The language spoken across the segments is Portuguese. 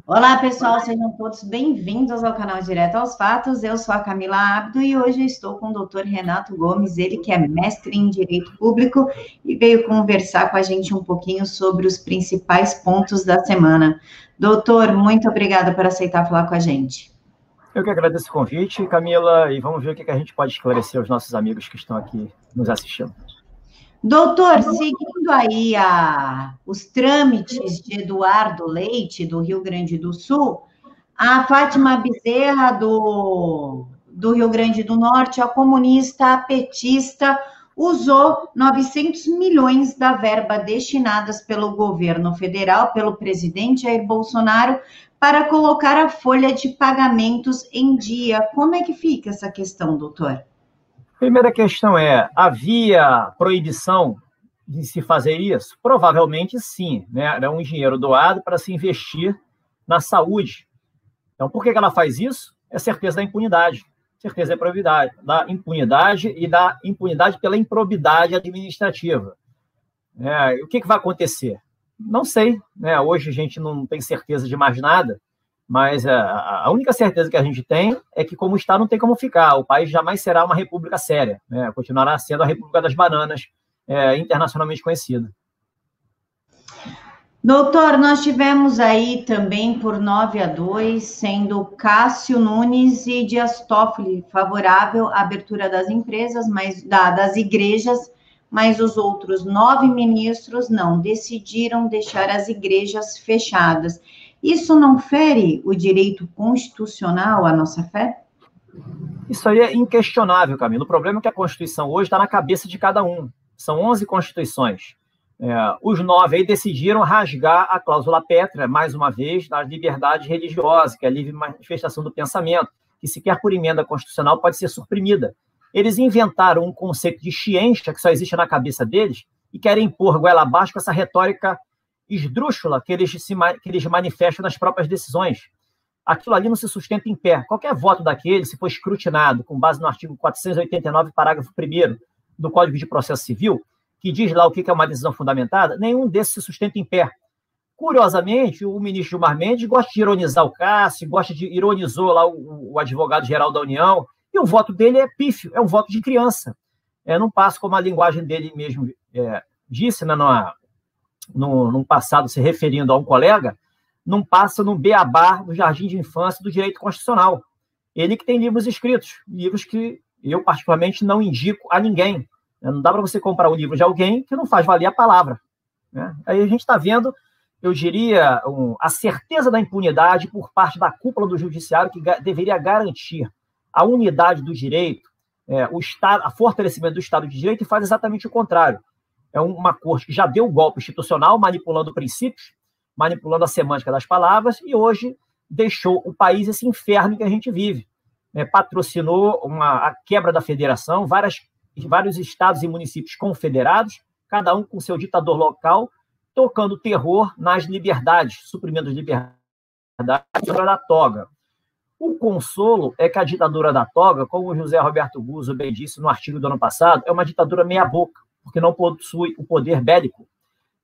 Olá, pessoal, sejam todos bem-vindos ao canal Direto aos Fatos. Eu sou a Camila Abdo e hoje eu estou com o doutor Renato Gomes, ele que é mestre em Direito Público e veio conversar com a gente um pouquinho sobre os principais pontos da semana. Doutor, muito obrigada por aceitar falar com a gente. Eu que agradeço o convite, Camila, e vamos ver o que a gente pode esclarecer aos nossos amigos que estão aqui nos assistindo. Doutor, seguindo aí os trâmites de Eduardo Leite, do Rio Grande do Sul, a Fátima Bezerra, do Rio Grande do Norte, a comunista, a petista, usou 900 milhões da verba destinadas pelo governo federal, pelo presidente Jair Bolsonaro, para colocar a folha de pagamentos em dia. Como é que fica essa questão, doutor? Primeira questão é, havia proibição de se fazer isso? Provavelmente sim, né? Era um dinheiro doado para se investir na saúde. Então, por que ela faz isso? É certeza da impunidade. Certeza da impunidade, da impunidade pela improbidade administrativa. O que vai acontecer? Não sei. Né? Hoje a gente não tem certeza de mais nada, mas a única certeza que a gente tem é que, como está, não tem como ficar. O país jamais será uma república séria. Né? Continuará sendo a República das Bananas, internacionalmente conhecida. Doutor, nós tivemos aí também por 9-2, sendo Cássio Nunes e Dias Toffoli favorável à abertura das empresas, das igrejas, mas os outros 9 ministros não, decidiram deixar as igrejas fechadas. Isso não fere o direito constitucional à nossa fé? Isso aí é inquestionável, Camilo. O problema é que a Constituição hoje está na cabeça de cada um. São 11 constituições. Os 9 aí decidiram rasgar a cláusula pétrea, mais uma vez, da liberdade religiosa, que é a livre manifestação do pensamento, que sequer por emenda constitucional pode ser suprimida. Eles inventaram um conceito de xienxa, que só existe na cabeça deles, e querem impor goela abaixo com essa retórica esdrúxula que eles manifestam nas próprias decisões. Aquilo ali não se sustenta em pé. Qualquer voto daquele, se for escrutinado com base no artigo 489, parágrafo 1º do Código de Processo Civil, que diz lá o que é uma decisão fundamentada, nenhum desses se sustenta em pé. Curiosamente, o ministro Gilmar Mendes gosta de ironizar o Cássio, ironizou lá o advogado-geral da União, e o voto dele é pífio, é um voto de criança. Não passa, como a linguagem dele mesmo disse, né, num passado, se referindo a um colega, não passa no beabá do jardim de infância do direito constitucional. Ele que tem livros escritos, livros que eu particularmente não indico a ninguém. Não dá para você comprar o livro de alguém que não faz valer a palavra. Né? Aí a gente está vendo, eu diria, a certeza da impunidade por parte da cúpula do judiciário, que deveria garantir a unidade do direito, o fortalecimento do Estado de Direito, e faz exatamente o contrário. É uma corte que já deu o golpe institucional, manipulando princípios, manipulando a semântica das palavras, e hoje deixou o país esse inferno que a gente vive. Patrocinou a quebra da federação, vários estados e municípios confederados, cada um com seu ditador local, tocando terror nas liberdades, suprimindo as liberdades da toga. O consolo é que a ditadura da toga, como o José Roberto Guzzo bem disse no artigo do ano passado, é uma ditadura meia-boca, porque não possui o poder bélico.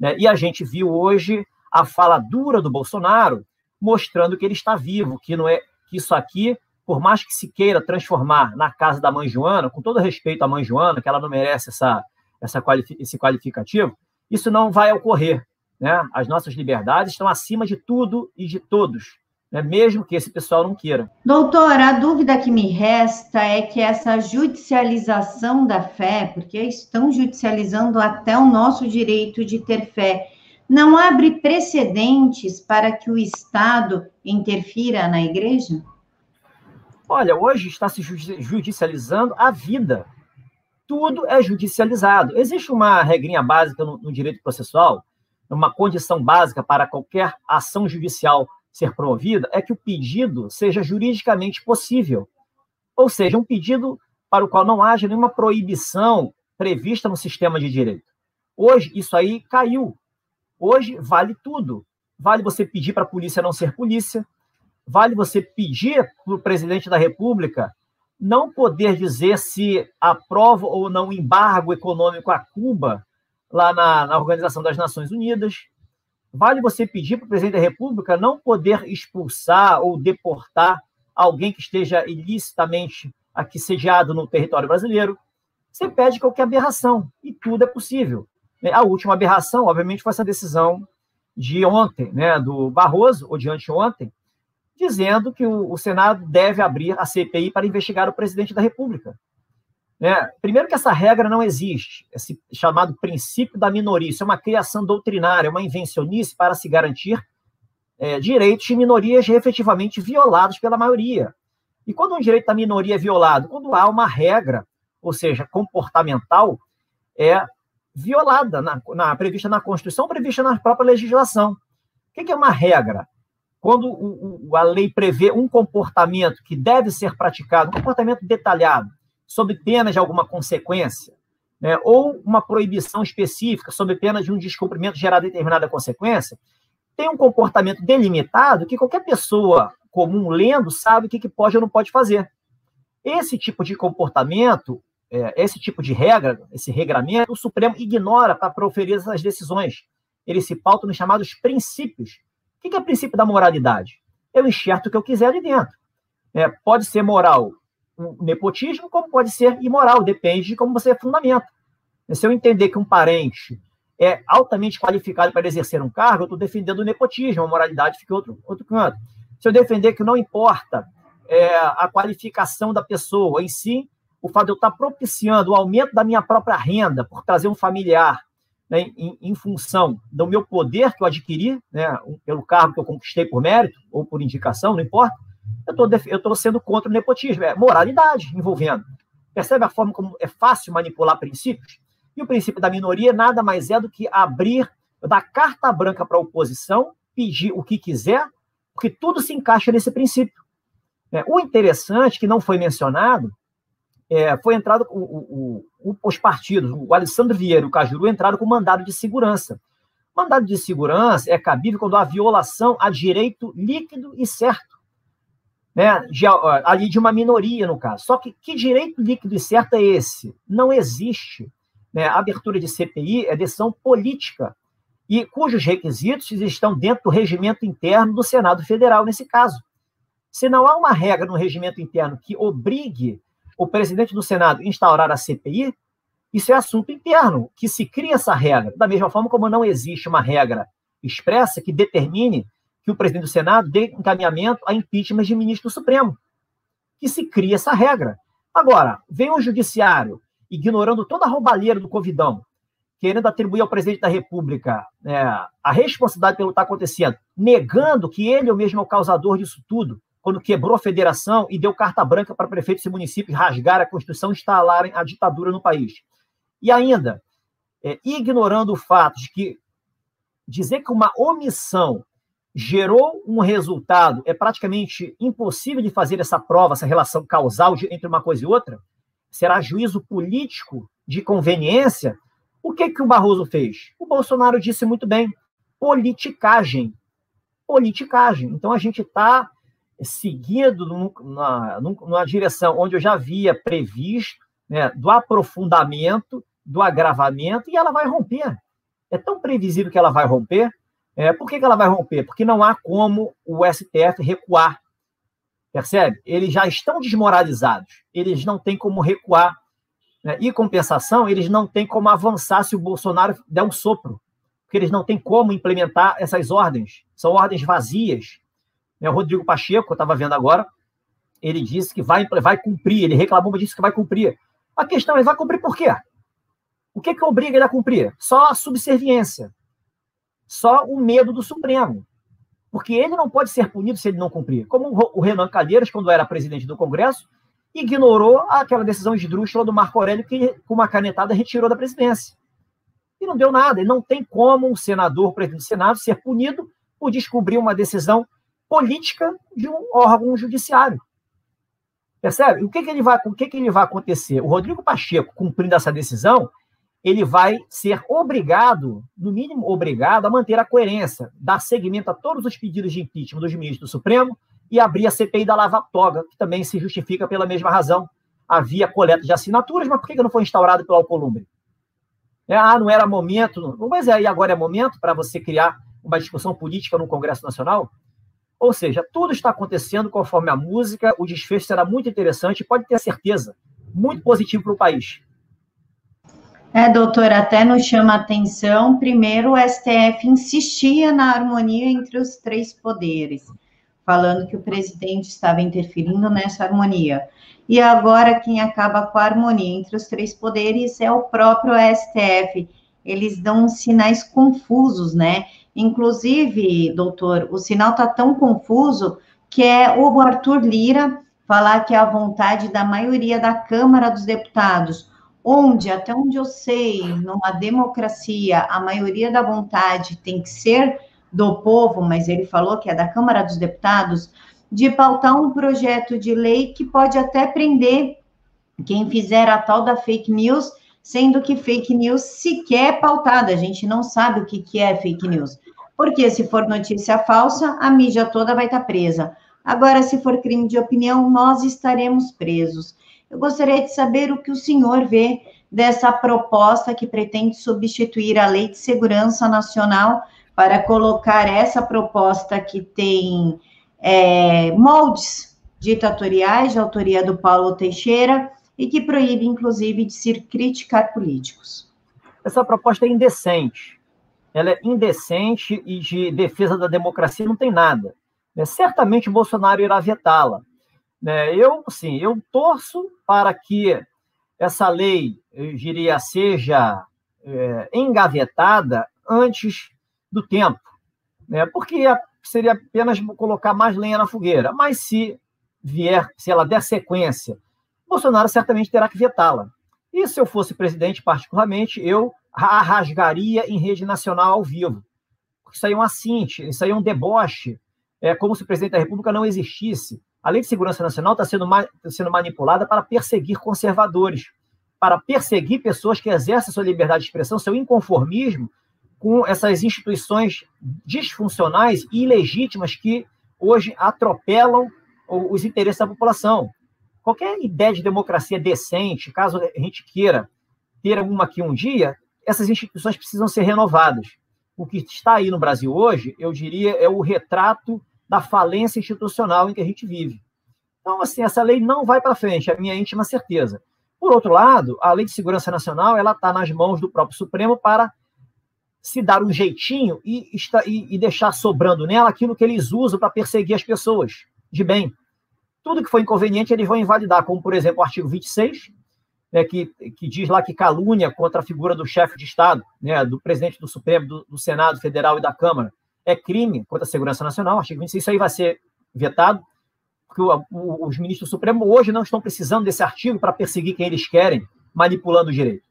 Né? E a gente viu hoje a fala dura do Bolsonaro, mostrando que ele está vivo, que isso aqui, por mais que se queira transformar na casa da mãe Joana, com todo respeito à mãe Joana, que ela não merece esse qualificativo, isso não vai ocorrer. Né? As nossas liberdades estão acima de tudo e de todos, né? Mesmo que esse pessoal não queira. Doutor, a dúvida que me resta é que essa judicialização da fé, porque estão judicializando até o nosso direito de ter fé, não abre precedentes para que o Estado interfira na igreja? Olha, hoje está se judicializando a vida. Tudo é judicializado. Existe uma regrinha básica no direito processual, uma condição básica para qualquer ação judicial ser promovida, é que o pedido seja juridicamente possível. Ou seja, um pedido para o qual não haja nenhuma proibição prevista no sistema de direito. Hoje, isso aí caiu. Hoje, vale tudo. Vale você pedir para a polícia não ser polícia, vale você pedir para o presidente da República não poder dizer se aprova ou não o embargo econômico a Cuba, lá na Organização das Nações Unidas. vale você pedir para o presidente da República não poder expulsar ou deportar alguém que esteja ilicitamente aqui sediado no território brasileiro. Você pede qualquer aberração, e tudo é possível. A última aberração, obviamente, foi essa decisão de ontem, né, do Barroso, ou de anteontem, dizendo que o Senado deve abrir a CPI para investigar o presidente da República. Primeiro que essa regra não existe, esse chamado princípio da minoria, isso é uma criação doutrinária, uma invencionice para se garantir direitos de minorias efetivamente violados pela maioria. E quando um direito da minoria é violado? Quando há uma regra, ou seja, comportamental, violada, prevista na Constituição, prevista na própria legislação. O que é uma regra? Quando a lei prevê um comportamento que deve ser praticado, um comportamento detalhado, sob pena de alguma consequência, ou uma proibição específica, sob pena de um descumprimento gerar determinada consequência, tem um comportamento delimitado que qualquer pessoa comum lendo sabe o que pode ou não pode fazer. Esse tipo de comportamento, esse tipo de regra, esse regramento, o Supremo ignora para proferir essas decisões. Ele se pauta nos chamados princípios. O que é o princípio da moralidade? Eu enxerto o que eu quiser ali dentro. Pode ser moral o nepotismo, como pode ser imoral, depende de como você fundamenta. Se eu entender que um parente é altamente qualificado para exercer um cargo, eu estou defendendo o nepotismo, a moralidade fica outro canto. Se eu defender que não importa a qualificação da pessoa em si, o fato de eu estar propiciando o aumento da minha própria renda por trazer um familiar, né, em função do meu poder que eu adquiri, né, pelo cargo que eu conquistei por mérito ou por indicação, não importa, eu estou sendo contra o nepotismo. É moralidade envolvendo. Percebe a forma como é fácil manipular princípios? E o princípio da minoria nada mais é do que dar carta branca para a oposição, pedir o que quiser, porque tudo se encaixa nesse princípio. O interessante, que não foi mencionado, foi entrado os partidos, o Alessandro Vieira e o Cajuru entraram com mandado de segurança. Mandado de segurança é cabível quando há violação a direito líquido e certo, ali de uma minoria, no caso. Só que direito líquido e certo é esse? Não existe. A abertura de CPI é decisão política, e cujos requisitos estão dentro do regimento interno do Senado Federal, nesse caso. Se não há uma regra no regimento interno que obrigue o presidente do Senado a instaurar a CPI, isso é assunto interno, que se cria essa regra. Da mesma forma como não existe uma regra expressa que determine que o presidente do Senado dê encaminhamento a impeachment de ministro do Supremo, que se cria essa regra. Agora, vem o judiciário, ignorando toda a roubalheira do Covidão, querendo atribuir ao presidente da República a responsabilidade pelo que está acontecendo, negando que ele é o mesmo causador disso tudo, quando quebrou a federação e deu carta branca para prefeitos e municípios rasgar a Constituição e instalarem a ditadura no país. E ainda, ignorando o fato de que dizer que uma omissão gerou um resultado, é praticamente impossível de fazer essa prova, essa relação causal entre uma coisa e outra, será juízo político de conveniência. O que o Barroso fez? O Bolsonaro disse muito bem, politicagem. Politicagem. Então, a gente está seguindo numa direção onde eu já havia previsto, do aprofundamento, do agravamento, e ela vai romper. É tão previsível que ela vai romper. Por que ela vai romper? Porque não há como o STF recuar. Percebe? Eles já estão desmoralizados. Eles não têm como recuar. E, compensação, eles não têm como avançar se o Bolsonaro der um sopro. Porque eles não têm como implementar essas ordens. São ordens vazias. O Rodrigo Pacheco, eu estava vendo agora, ele disse que vai cumprir. Ele reclamou, mas disse que vai cumprir. A questão é, vai cumprir por quê? O que obriga ele a cumprir? Só a subserviência. Só o medo do Supremo. Porque ele não pode ser punido se ele não cumprir. Como o Renan Calheiros, quando era presidente do Congresso, ignorou aquela decisão esdrúxula do Marco Aurélio que, com uma canetada, retirou da presidência. E não deu nada. E não tem como um senador, o presidente do Senado, ser punido por descobrir uma decisão política de um órgão judiciário. Percebe? O que ele vai acontecer? O Rodrigo Pacheco, cumprindo essa decisão, ele vai ser obrigado, no mínimo obrigado, a manter a coerência, dar seguimento a todos os pedidos de impeachment dos ministros do Supremo e abrir a CPI da Lava Toga, que também se justifica pela mesma razão. Havia coleta de assinaturas, mas por que não foi instaurado pelo Alcolumbre? Não era momento. Mas e agora é momento para você criar uma discussão política no Congresso Nacional? Ou seja, tudo está acontecendo conforme a música, o desfecho será muito interessante e pode ter certeza, muito positivo para o país. Doutor, até nos chama a atenção, primeiro o STF insistia na harmonia entre os três poderes, falando que o presidente estava interferindo nessa harmonia. E agora quem acaba com a harmonia entre os três poderes é o próprio STF. Eles dão sinais confusos, né? Inclusive, doutor, o sinal está tão confuso que é o Arthur Lira falar que é a vontade da maioria da Câmara dos Deputados, onde, até onde eu sei, numa democracia, a maioria da vontade tem que ser do povo, mas ele falou que é da Câmara dos Deputados, de pautar um projeto de lei que pode até prender quem fizer a tal da fake news, sendo que fake news sequer é pautada, a gente não sabe o que é fake news. Porque se for notícia falsa, a mídia toda vai estar presa. Agora, se for crime de opinião, nós estaremos presos. Eu gostaria de saber o que o senhor vê dessa proposta que pretende substituir a Lei de Segurança Nacional para colocar essa proposta que tem moldes ditatoriais de autoria do Paulo Teixeira e que proíbe, inclusive, de se criticar políticos. Essa proposta é indecente. Ela é indecente e de defesa da democracia não tem nada. Certamente o Bolsonaro irá vetá-la. Eu torço para que essa lei, eu diria, seja engavetada antes do tempo, porque seria apenas colocar mais lenha na fogueira. Mas se ela der sequência, Bolsonaro certamente terá que vetá-la. E se eu fosse presidente, particularmente, eu a rasgaria em rede nacional ao vivo. Isso aí é um assinte, isso aí é um deboche, como se o presidente da República não existisse. A Lei de Segurança Nacional está sendo manipulada para perseguir conservadores, para perseguir pessoas que exercem sua liberdade de expressão, seu inconformismo com essas instituições disfuncionais e ilegítimas que hoje atropelam os interesses da população. Qualquer ideia de democracia decente, caso a gente queira ter uma aqui um dia, essas instituições precisam ser renovadas. O que está aí no Brasil hoje, eu diria, é o retrato da falência institucional em que a gente vive. Então, assim, essa lei não vai para frente, é a minha íntima certeza. Por outro lado, a Lei de Segurança Nacional ela está nas mãos do próprio Supremo para se dar um jeitinho e deixar sobrando nela aquilo que eles usam para perseguir as pessoas de bem. Tudo que for inconveniente eles vão invalidar, como, por exemplo, o artigo 26, que diz lá que calúnia contra a figura do chefe de Estado, do presidente do Supremo, do Senado Federal e da Câmara, é crime contra a segurança nacional. Artigo 26, isso aí vai ser vetado, porque os ministros do Supremo hoje não estão precisando desse artigo para perseguir quem eles querem, manipulando o direito.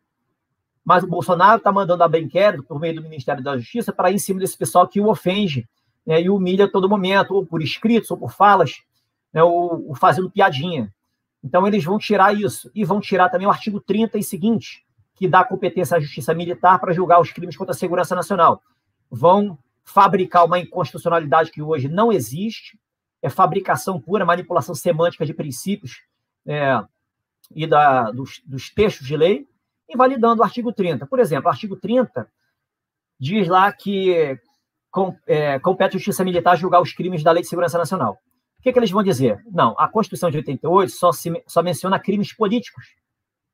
Mas o Bolsonaro está mandando abrir inquérito por meio do Ministério da Justiça para ir em cima desse pessoal que o ofende e o humilha a todo momento, ou por escritos, ou por falas, ou fazendo piadinha. Então, eles vão tirar isso. E vão tirar também o artigo 30 e seguinte, que dá competência à Justiça Militar para julgar os crimes contra a segurança nacional. Vão fabricar uma inconstitucionalidade que hoje não existe, é fabricação pura, manipulação semântica de princípios e dos textos de lei, invalidando o artigo 30. Por exemplo, o artigo 30 diz lá que compete à Justiça Militar julgar os crimes da Lei de Segurança Nacional. O que eles vão dizer? Não, a Constituição de 88 só menciona crimes políticos,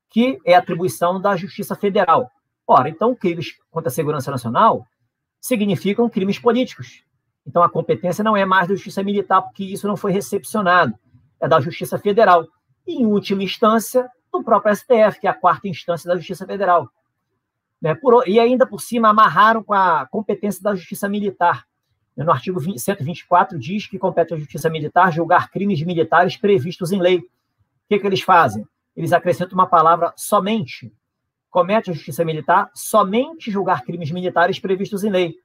que é atribuição da Justiça Federal. Ora, então, crimes contra a segurança nacional significam crimes políticos. Então, a competência não é mais da Justiça Militar, porque isso não foi recepcionado. É da Justiça Federal. E, em última instância, do próprio STF, que é a quarta instância da Justiça Federal. E ainda por cima amarraram com a competência da Justiça Militar. No artigo 124 diz que compete à Justiça Militar julgar crimes militares previstos em lei. O que eles fazem? Eles acrescentam uma palavra somente. Compete à Justiça Militar somente julgar crimes militares previstos em lei.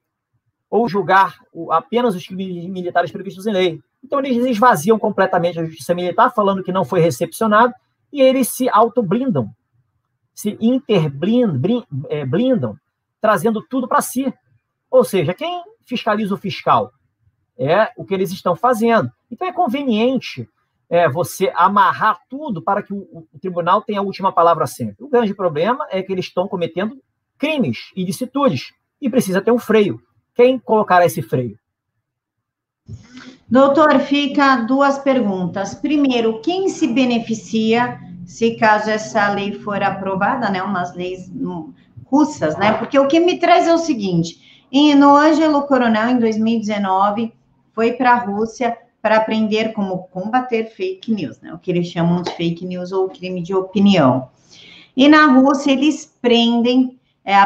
Ou julgar apenas os crimes militares previstos em lei. Então, eles esvaziam completamente a Justiça Militar, falando que não foi recepcionado, e eles se autoblindam, se blindam, trazendo tudo para si. Ou seja, quem fiscaliza o fiscal? É o que eles estão fazendo. Então, é conveniente você amarrar tudo para que o tribunal tenha a última palavra sempre. O grande problema é que eles estão cometendo crimes, ilicitudes, e precisa ter um freio. Quem colocará esse freio? Doutor, fica duas perguntas. Primeiro, quem se beneficia se caso essa lei for aprovada, né? Umas leis russas, né? Porque o que me traz é o seguinte: no Ângelo Coronel, em 2019, foi para a Rússia para aprender como combater fake news, né? O que eles chamam de fake news ou crime de opinião. E na Rússia eles prendem,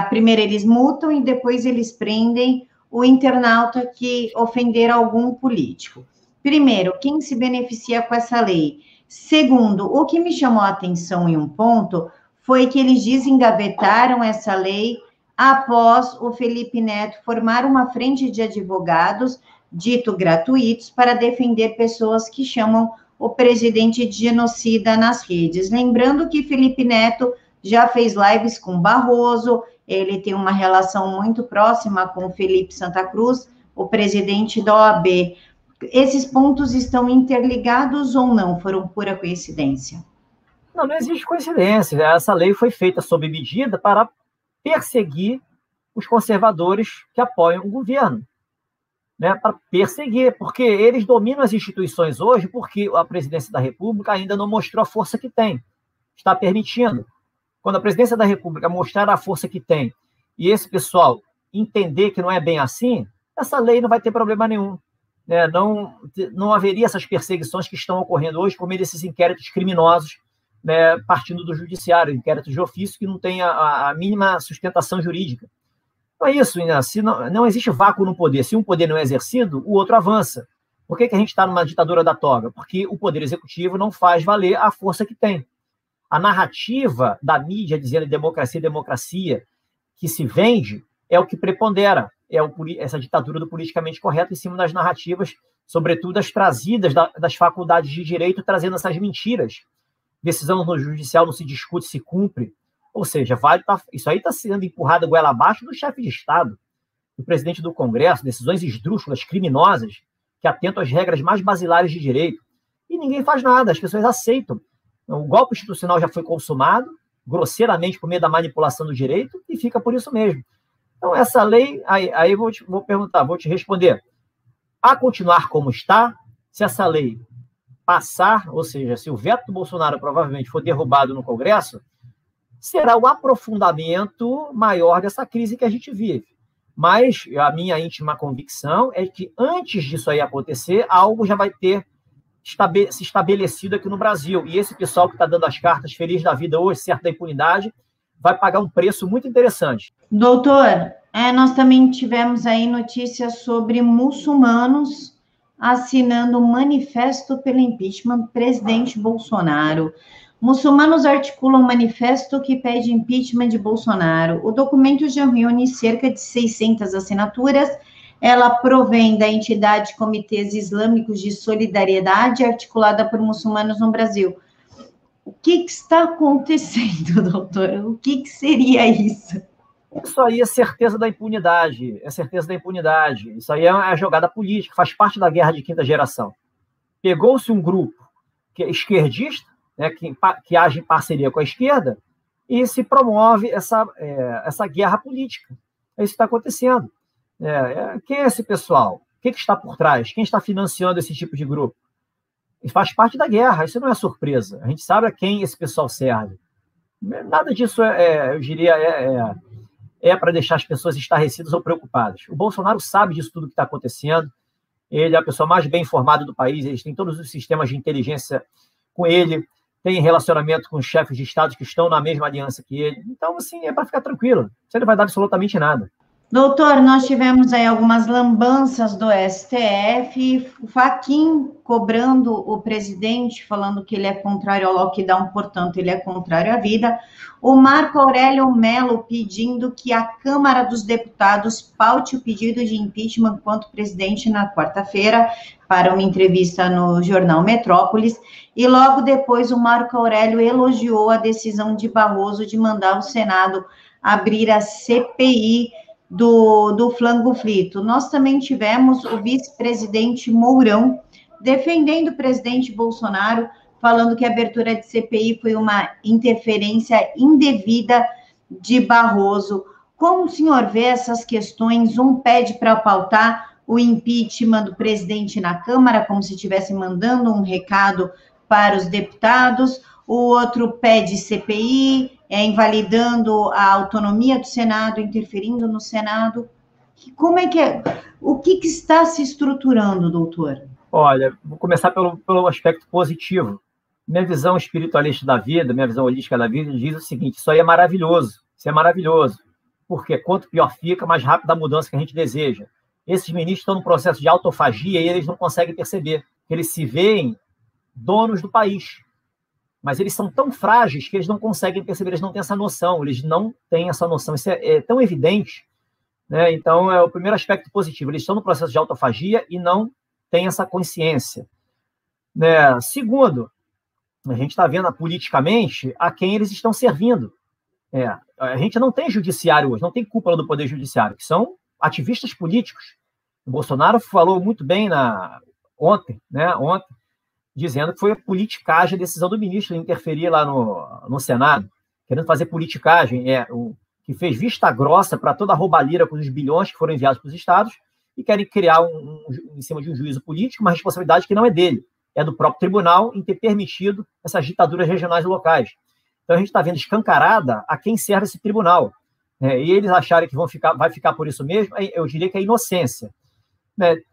primeiro eles multam e depois eles prendem o internauta que ofender algum político. Primeiro, quem se beneficia com essa lei? Segundo, o que me chamou a atenção em um ponto foi que eles desengavetaram essa lei após o Felipe Neto formar uma frente de advogados, dito gratuitos, para defender pessoas que chamam o presidente de genocida nas redes. Lembrando que Felipe Neto já fez lives com Barroso, ele tem uma relação muito próxima com o Felipe Santa Cruz, o presidente da OAB. Esses pontos estão interligados ou não? Foram pura coincidência? Não, não existe coincidência. Essa lei foi feita sob medida para perseguir os conservadores que apoiam o governo. Né, para perseguir, porque eles dominam as instituições hoje, porque a presidência da República ainda não mostrou a força que tem. Está permitindo. Quando a presidência da República mostrar a força que tem e esse pessoal entender que não é bem assim, essa lei não vai ter problema nenhum. Né? Não haveria essas perseguições que estão ocorrendo hoje por meio desses inquéritos criminosos, né, partindo do judiciário, inquéritos de ofício que não têm a mínima sustentação jurídica. Então é isso, né? Se não existe vácuo no poder. Se um poder não é exercido, o outro avança. Por que a gente está numa ditadura da toga? Porque o poder executivo não faz valer a força que tem. A narrativa da mídia dizendo democracia, que se vende, é o que prepondera. Essa ditadura do politicamente correto em cima das narrativas, sobretudo as trazidas das faculdades de direito, trazendo essas mentiras. Decisão no judicial não se discute, se cumpre. Ou seja, isso aí está sendo empurrado goela abaixo do chefe de Estado, do presidente do Congresso, decisões esdrúxulas, criminosas, que atentam às regras mais basilares de direito. E ninguém faz nada, as pessoas aceitam. O golpe institucional já foi consumado, grosseiramente por meio da manipulação do direito, e fica por isso mesmo. Então, essa lei, aí vou te responder. A continuar como está, se essa lei passar, ou seja, se o veto do Bolsonaro provavelmente for derrubado no Congresso, será o aprofundamento maior dessa crise que a gente vive. Mas a minha íntima convicção é que antes disso aí acontecer, algo já vai ter se estabelecido aqui no Brasil. E esse pessoal que está dando as cartas feliz da vida hoje, certo da impunidade, vai pagar um preço muito interessante. Doutor, nós também tivemos aí notícias sobre muçulmanos assinando um manifesto pelo impeachment do presidente Bolsonaro. Muçulmanos articulam um manifesto que pede impeachment de Bolsonaro. O documento já reúne cerca de 600 assinaturas. Ela provém da entidade Comitês Islâmicos de Solidariedade, articulada por muçulmanos no Brasil. O que está acontecendo, doutor? O que seria isso? Isso aí é certeza da impunidade. É certeza da impunidade. Isso aí é a jogada política, faz parte da guerra de quinta geração. Pegou-se um grupo que é esquerdista, né, que age em parceria com a esquerda, e se promove essa guerra política. É isso que está acontecendo. Quem é esse pessoal? O que está por trás? Quem está financiando esse tipo de grupo? E faz parte da guerra, isso não é surpresa. A gente sabe a quem esse pessoal serve. Nada disso, eu diria, para deixar as pessoas estarrecidas ou preocupadas. O Bolsonaro sabe disso tudo que está acontecendo. Ele é a pessoa mais bem informada do país, eles têm todos os sistemas de inteligência com ele, tem relacionamento com os chefes de Estado que estão na mesma aliança que ele. Então, assim, é para ficar tranquilo. Você não vai dar absolutamente nada. Doutor, nós tivemos aí algumas lambanças do STF, o Fachin cobrando o presidente, falando que ele é contrário ao lockdown, portanto, ele é contrário à vida. O Marco Aurélio Mello pedindo que a Câmara dos Deputados paute o pedido de impeachment contra o presidente na quarta-feira, para uma entrevista no jornal Metrópolis. E logo depois o Marco Aurélio elogiou a decisão de Barroso de mandar o Senado abrir a CPI do flango frito. Nós também tivemos o vice-presidente Mourão defendendo o presidente Bolsonaro, falando que a abertura de CPI foi uma interferência indevida de Barroso. Como o senhor vê essas questões? Um pede para pautar o impeachment do presidente na Câmara, como se estivesse mandando um recado para os deputados, o outro pede CPI, invalidando a autonomia do Senado, interferindo no Senado. Como é que é? O que está se estruturando, doutor? Olha, vou começar pelo aspecto positivo. Minha visão espiritualista da vida, minha visão holística da vida, diz o seguinte: isso aí é maravilhoso, isso é maravilhoso. Porque quanto pior fica, mais rápida a mudança que a gente deseja. Esses ministros estão no processo de autofagia e eles não conseguem perceber. Eles se veem donos do país. Mas eles são tão frágeis que eles não conseguem perceber, eles não têm essa noção, eles não têm essa noção. Isso é tão evidente, né? Então, é o primeiro aspecto positivo. Eles estão no processo de autofagia e não têm essa consciência, né? Segundo, a gente está vendo politicamente a quem eles estão servindo. A gente não tem judiciário hoje, não tem cúpula do Poder Judiciário, que são ativistas políticos. O Bolsonaro falou muito bem ontem, dizendo que foi a politicagem, a decisão do ministro de interferir lá no Senado, querendo fazer politicagem, que fez vista grossa para toda a roubalheira com os bilhões que foram enviados para os estados e querem criar, em cima de um juízo político, uma responsabilidade que não é dele, é do próprio tribunal em ter permitido essas ditaduras regionais e locais. Então, a gente está vendo escancarada a quem serve esse tribunal. E eles acharem que vai ficar por isso mesmo, eu diria que é inocência.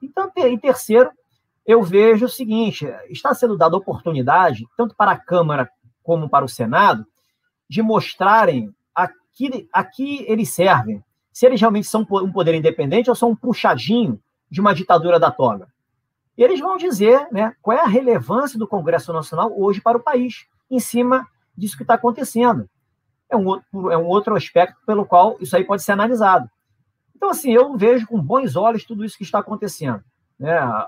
Então, em terceiro, eu vejo o seguinte: está sendo dada oportunidade, tanto para a Câmara como para o Senado, de mostrarem a que eles servem, se eles realmente são um poder independente ou são um puxadinho de uma ditadura da toga. E eles vão dizer, né, qual é a relevância do Congresso Nacional hoje para o país, em cima disso que está acontecendo. É um outro aspecto pelo qual isso aí pode ser analisado. Então, assim, eu vejo com bons olhos tudo isso que está acontecendo.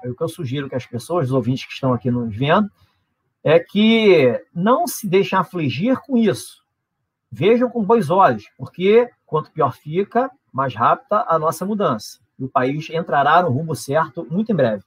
O que eu sugiro que as pessoas, os ouvintes que estão aqui nos vendo, é que não se deixem afligir com isso. Vejam com bons olhos, porque quanto pior fica, mais rápida a nossa mudança. E o país entrará no rumo certo muito em breve.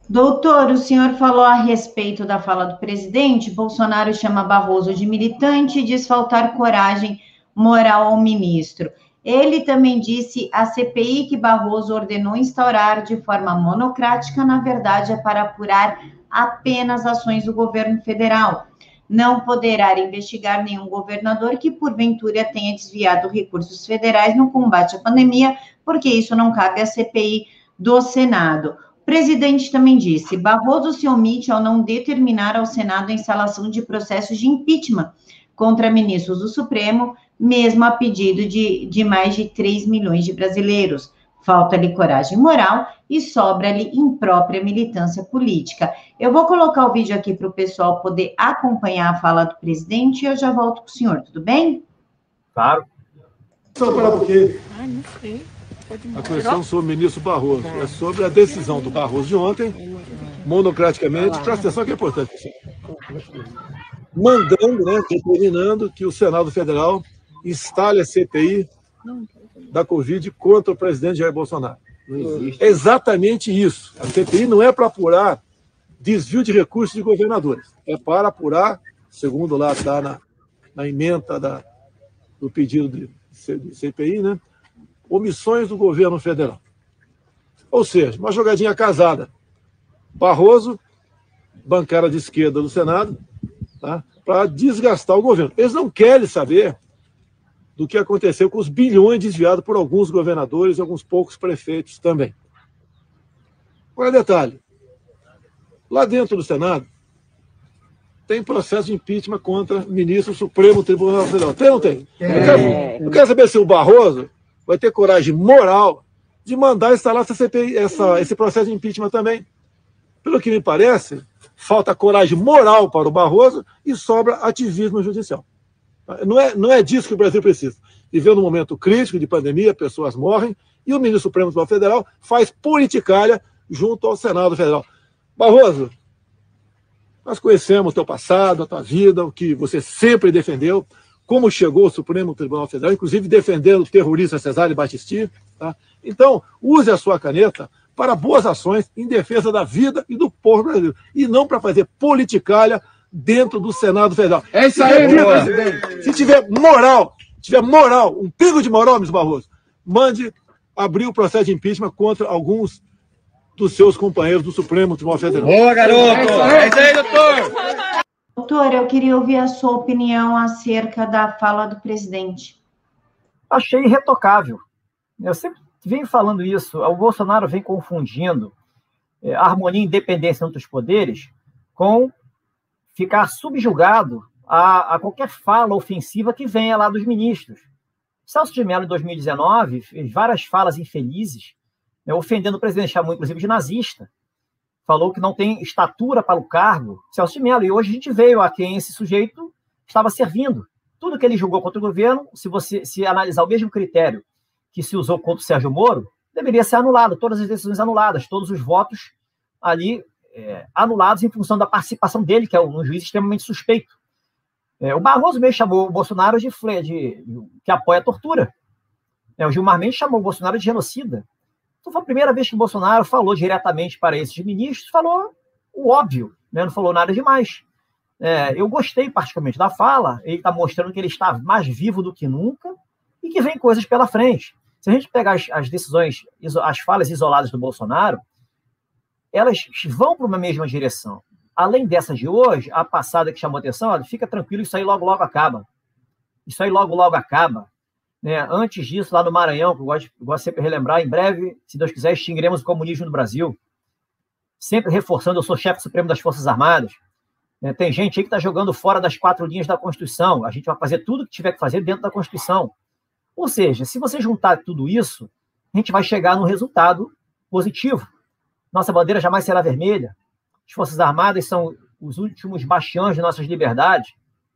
Doutor, o senhor falou a respeito da fala do presidente. Bolsonaro chama Barroso de militante e diz faltar coragem moral ao ministro. Ele também disse a CPI que Barroso ordenou instaurar de forma monocrática, na verdade, é para apurar apenas ações do governo federal. Não poderá investigar nenhum governador que, porventura, tenha desviado recursos federais no combate à pandemia, porque isso não cabe à CPI do Senado. O presidente também disse: Barroso se omite ao não determinar ao Senado a instalação de processos de impeachment contra ministros do Supremo, mesmo a pedido de mais de 3 milhões de brasileiros. Falta-lhe coragem moral e sobra-lhe imprópria militância política. Eu vou colocar o vídeo aqui para o pessoal poder acompanhar a fala do presidente e eu já volto com o senhor, tudo bem? Claro. Só para porque a questão sobre o ministro Barroso é sobre a decisão do Barroso de ontem, monocraticamente, presta atenção que é importante, mandando, determinando que o Senado Federal instale a CPI da Covid contra o presidente Jair Bolsonaro. É exatamente isso. A CPI não é para apurar desvio de recursos de governadores, é para apurar, segundo lá está na ementa do pedido de CPI, omissões do governo federal. Ou seja, uma jogadinha casada. Barroso, bancada de esquerda do Senado, para desgastar o governo. Eles não querem saber do que aconteceu com os bilhões desviados por alguns governadores e alguns poucos prefeitos também. Agora, detalhe. Lá dentro do Senado, tem processo de impeachment contra o ministro do Supremo Tribunal Federal. Tem ou não tem? Eu quero saber se o Barroso vai ter coragem moral de mandar instalar esse processo de impeachment também. Pelo que me parece, falta coragem moral para o Barroso e sobra ativismo judicial. Não é disso que o Brasil precisa. Vivendo um momento crítico de pandemia, pessoas morrem, e o ministro Supremo Tribunal Federal faz politicalha junto ao Senado Federal. Barroso, nós conhecemos o teu passado, a tua vida, o que você sempre defendeu, como chegou ao Supremo Tribunal Federal, inclusive defendendo o terrorista Cesare Battisti. Então, use a sua caneta para boas ações em defesa da vida e do povo brasileiro, e não para fazer politicalha dentro do Senado Federal. É isso aí, presidente. Se tiver moral tiver moral, um pingo de moral, ministro Barroso, mande abrir o processo de impeachment contra alguns dos seus companheiros do Supremo Tribunal Federal. Boa, garoto! É isso aí, doutor! Doutor, eu queria ouvir a sua opinião acerca da fala do presidente. Achei irretocável. Eu sempre venho falando isso. O Bolsonaro vem confundindo a harmonia e independência entre os poderes com ficar subjugado a qualquer fala ofensiva que venha lá dos ministros. Celso de Mello, em 2019, fez várias falas infelizes, ofendendo o presidente, chamou inclusive de nazista. Falou que não tem estatura para o cargo, Celso de Mello, e hoje a gente veio a quem esse sujeito estava servindo. Tudo que ele julgou contra o governo, se analisar o mesmo critério que se usou contra o Sérgio Moro, deveria ser anulado, todas as decisões anuladas, todos os votos ali anulados em função da participação dele, que é um juiz extremamente suspeito. O Barroso mesmo chamou o Bolsonaro de que apoia a tortura. O Gilmar Mendes chamou o Bolsonaro de genocida. Então foi a primeira vez que o Bolsonaro falou diretamente para esses ministros, falou o óbvio, né? Não falou nada demais. Eu gostei particularmente da fala, ele está mostrando que ele está mais vivo do que nunca e que vem coisas pela frente. Se a gente pegar as decisões, as falas isoladas do Bolsonaro, elas vão para uma mesma direção. Além dessas de hoje, a passada que chamou atenção, olha, fica tranquilo, isso aí logo, logo acaba. Isso aí logo, logo acaba. Antes disso, lá no Maranhão, que eu gosto sempre de relembrar, em breve, se Deus quiser, extinguiremos o comunismo no Brasil. Sempre reforçando, eu sou chefe supremo das Forças Armadas. Tem gente aí que está jogando fora das 4 linhas da Constituição. A gente vai fazer tudo o que tiver que fazer dentro da Constituição. Ou seja, se você juntar tudo isso, a gente vai chegar num resultado positivo. Nossa bandeira jamais será vermelha. As Forças Armadas são os últimos bastiões de nossas liberdades.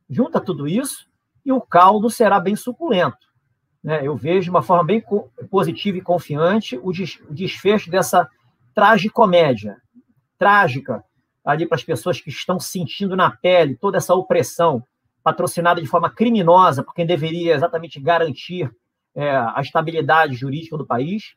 Junta tudo isso e o caldo será bem suculento. Eu vejo de uma forma bem positiva e confiante o desfecho dessa tragicomédia. Trágica ali para as pessoas que estão sentindo na pele toda essa opressão patrocinada de forma criminosa por quem deveria exatamente garantir a estabilidade jurídica do país,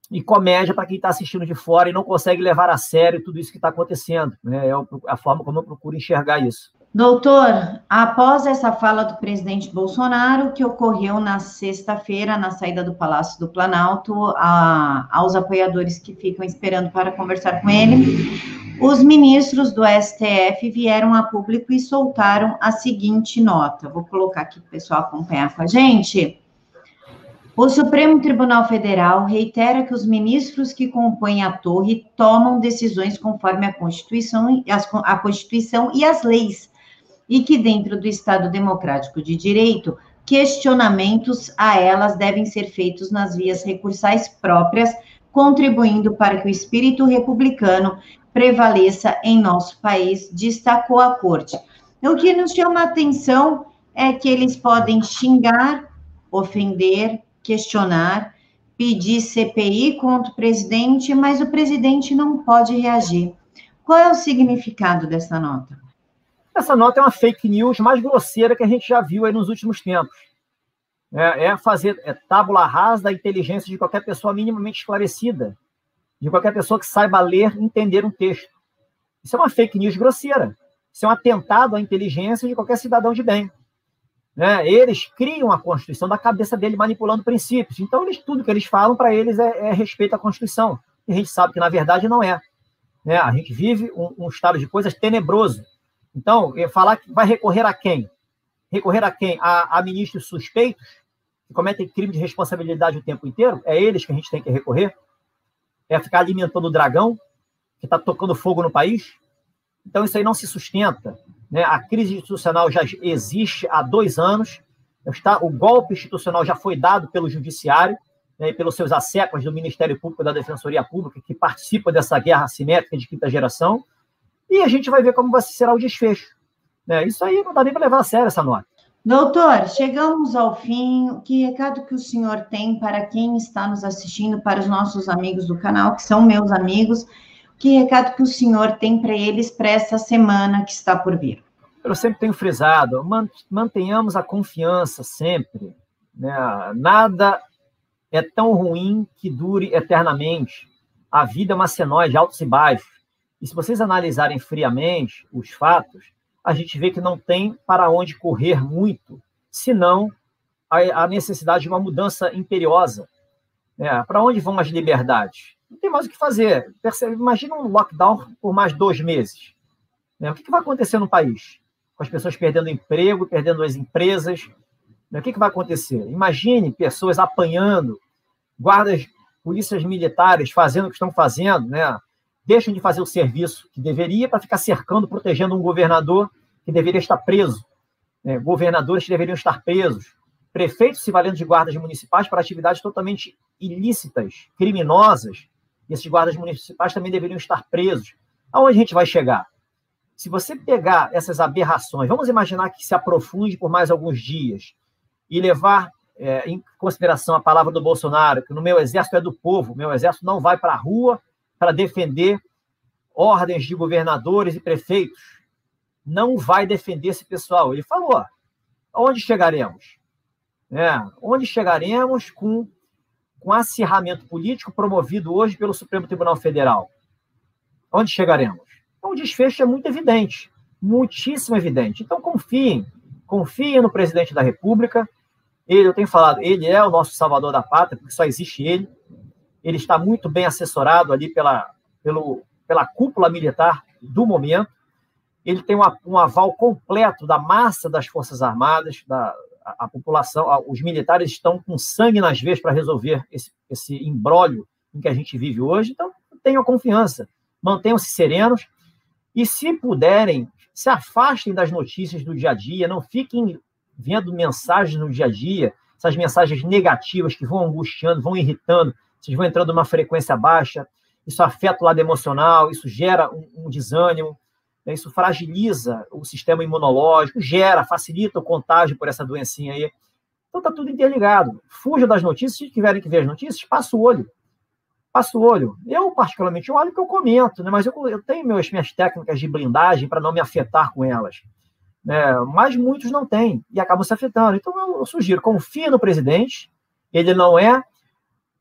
e comédia para quem está assistindo de fora e não consegue levar a sério tudo isso que está acontecendo. É a forma como eu procuro enxergar isso. Doutor, após essa fala do presidente Bolsonaro, que ocorreu na sexta-feira, na saída do Palácio do Planalto, aos apoiadores que ficam esperando para conversar com ele, os ministros do STF vieram a público e soltaram a seguinte nota. Vou colocar aqui para o pessoal acompanhar com a gente. O Supremo Tribunal Federal reitera que os ministros que compõem a torre tomam decisões conforme a Constituição e as leis, e que dentro do Estado Democrático de Direito, questionamentos a elas devem ser feitos nas vias recursais próprias, contribuindo para que o espírito republicano prevaleça em nosso país, destacou a Corte. O que nos chama a atenção é que eles podem xingar, ofender, questionar, pedir CPI contra o presidente, mas o presidente não pode reagir. Qual é o significado dessa nota? Essa nota é uma fake news mais grosseira que a gente já viu aí nos últimos tempos. Fazer tábula rasa da inteligência de qualquer pessoa minimamente esclarecida, de qualquer pessoa que saiba ler e entender um texto. Isso é uma fake news grosseira. Isso é um atentado à inteligência de qualquer cidadão de bem. Eles criam a Constituição da cabeça dele, manipulando princípios. Então, tudo que eles falam para eles é respeito à Constituição. E a gente sabe que, na verdade, não é. A gente vive um estado de coisas tenebroso. Então, falar que vai recorrer a quem? Recorrer a quem? A ministros suspeitos, que cometem crime de responsabilidade o tempo inteiro? É eles que a gente tem que recorrer? É ficar alimentando o dragão, que está tocando fogo no país? Então, isso aí não se sustenta. A crise institucional já existe há 2 anos, o golpe institucional já foi dado pelo Judiciário, e pelos seus asseclas do Ministério Público e da Defensoria Pública, que participam dessa guerra assimétrica de quinta geração, e a gente vai ver como será o desfecho. Isso aí não dá nem para levar a sério essa nota. Doutor, chegamos ao fim. Que recado que o senhor tem para quem está nos assistindo, para os nossos amigos do canal, que são meus amigos? Que recado que o senhor tem para eles para essa semana que está por vir? Eu sempre tenho frisado, mantenhamos a confiança sempre. Nada é tão ruim que dure eternamente. A vida é uma senoide, altos e baixos. E se vocês analisarem friamente os fatos, a gente vê que não tem para onde correr muito senão a necessidade de uma mudança imperiosa. Para onde vão as liberdades? Não tem mais o que fazer. Imagina um lockdown por mais 2 meses. O que vai acontecer no país? Com as pessoas perdendo emprego, perdendo as empresas. O que vai acontecer? Imagine pessoas apanhando, guardas, polícias militares fazendo o que estão fazendo, deixam de fazer o serviço que deveria para ficar cercando, protegendo um governador que deveria estar preso. Governadores que deveriam estar presos. Prefeitos se valendo de guardas municipais para atividades totalmente ilícitas, criminosas. E esses guardas municipais também deveriam estar presos. Aonde a gente vai chegar? Se você pegar essas aberrações, vamos imaginar que se aprofunde por mais alguns dias e levar em consideração a palavra do Bolsonaro, que no meu exército é do povo, meu exército não vai para a rua para defender ordens de governadores e prefeitos. Não vai defender esse pessoal. Ele falou, onde chegaremos? Onde chegaremos com acirramento político promovido hoje pelo Supremo Tribunal Federal? Onde chegaremos? Então, o desfecho é muito evidente, muitíssimo evidente. Então, confiem no presidente da República. Eu tenho falado, ele é o nosso salvador da pátria, porque só existe ele. Ele está muito bem assessorado ali pela cúpula militar do momento. Ele tem um aval completo da massa das Forças Armadas, a população, os militares estão com sangue nas veias para resolver esse imbróglio em que a gente vive hoje. Então, tenham confiança, mantenham-se serenos e, se puderem, se afastem das notícias do dia a dia, não fiquem vendo mensagens no dia a dia, essas mensagens negativas que vão angustiando, vão irritando, vocês vão entrando numa frequência baixa, isso afeta o lado emocional, isso gera um desânimo, isso fragiliza o sistema imunológico, facilita o contágio por essa doencinha aí. Então está tudo interligado. Fuja das notícias, se tiverem que ver as notícias, passa o olho. Passa o olho. Eu, particularmente, olho que eu comento, mas eu tenho minhas técnicas de blindagem para não me afetar com elas. Mas muitos não têm e acabam se afetando. Então eu sugiro, confie no presidente, ele não é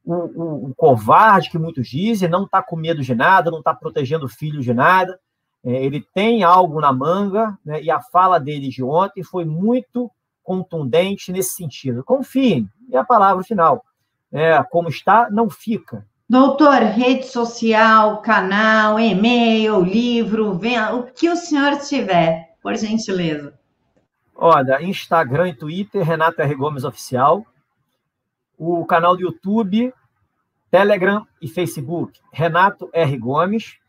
o covarde que muitos dizem, não está com medo de nada, não está protegendo o filho de nada. Ele tem algo na manga, e a fala dele de ontem foi muito contundente nesse sentido. Confiem, e a palavra final. Como está, não fica. Doutor, rede social, canal, e-mail, livro, o que o senhor tiver, por gentileza. Olha, Instagram e Twitter, Renato R. Gomes Oficial. O canal do YouTube, Telegram e Facebook, Renato R. Gomes.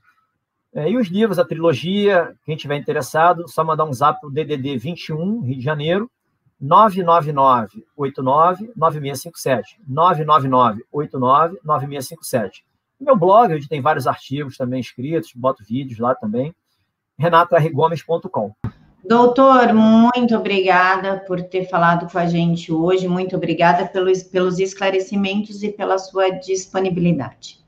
E os livros, a trilogia, quem tiver interessado, só mandar um zap para o DDD 21, Rio de Janeiro, 999-89-9657. 999-89-9657. Meu blog, onde tem vários artigos também escritos, boto vídeos lá também, renatorgomes.com. Doutor, muito obrigada por ter falado com a gente hoje, muito obrigada pelos esclarecimentos e pela sua disponibilidade.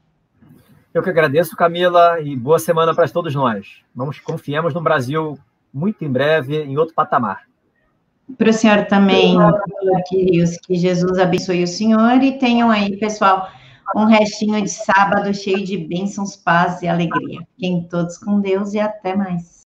Eu que agradeço, Camila, e boa semana para todos nós. Confiemos no Brasil muito em breve, em outro patamar. Para o senhor também, queridos, que Jesus abençoe o senhor e tenham aí, pessoal, um restinho de sábado cheio de bênçãos, paz e alegria. Fiquem todos com Deus e até mais.